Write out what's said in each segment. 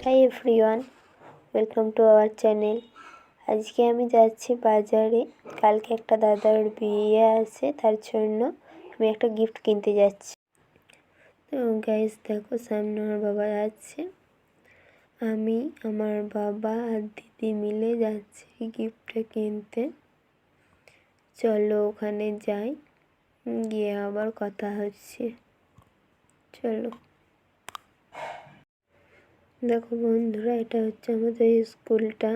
Hi everyone, welcome to our channel. আজকে আমি যাচ্ছি বাজারে। কালকে একটা দাদার বিয়ে আছে, তার জন্য আমি একটা গিফট কিনতে যাচ্ছি। তো গাইস দেখো, সামনে আমার বাবা যাচ্ছে, আমি আমার বাবা আর দিদি মিলে যাচ্ছি গিফটটা কিনতে। চলো ওখানে যাই, গিয়ে আবার কথা হচ্ছে। চলো। দেখো বন্ধুরা, এটা হচ্ছে আমাদের স্কুলটা।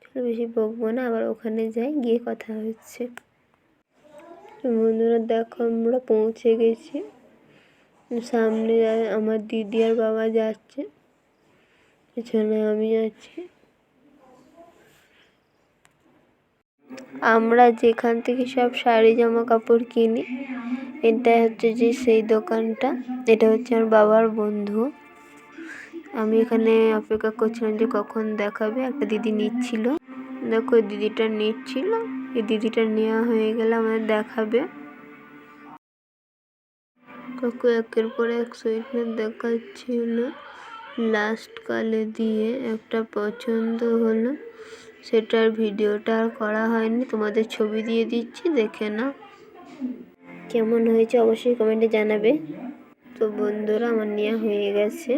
চলো বেশি বকবো না, আবার ওখানে যাই, গিয়ে কথা হচ্ছে। বন্ধুরা দেখো, আমরা পৌঁছে গেছি। সামনে আমার দিদি আর বাবা যাচ্ছে, পেছনে আমি আছি। আমরা যেখান থেকে সব শাড়ি জামা কাপড় কিনি, এটা হচ্ছে যে সেই দোকানটা। এটা হচ্ছে আমার বাবার বন্ধু। আমি এখানে অপেক্ষা করছিলাম যে কখন দেখাবে। একটা দিদি নিচ্ছিল, দেখো এই দিদিটা নিচ্ছিল। এই দিদিটা নেওয়া হয়ে গেলে আমাদের দেখাবে। কাকু একের পর এক সুইটনার দেখাচ্ছিল। লাস্ট কালে দিয়ে একটা পছন্দ হলো, সেটার ভিডিওটা আর করা হয়নি। তোমাদের ছবি দিয়ে দিচ্ছি, দেখে নাও। কেমন হয়েছে অবশ্যই কমেন্টে জানাবে। তো বন্ধুরা, আমার নেওয়া হয়ে গেছে।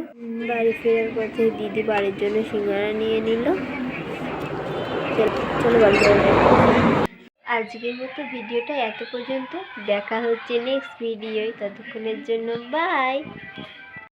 বাড়ি ফেরার পথে দিদি বাড়ির জন্য সিঙ্গারা নিয়ে নিল। চলো বাড়ি যাওয়া যাক। আজকের মতো ভিডিওটা এত পর্যন্ত। দেখা হচ্ছে নেক্সট ভিডিওয়। ততক্ষণের জন্য বাই।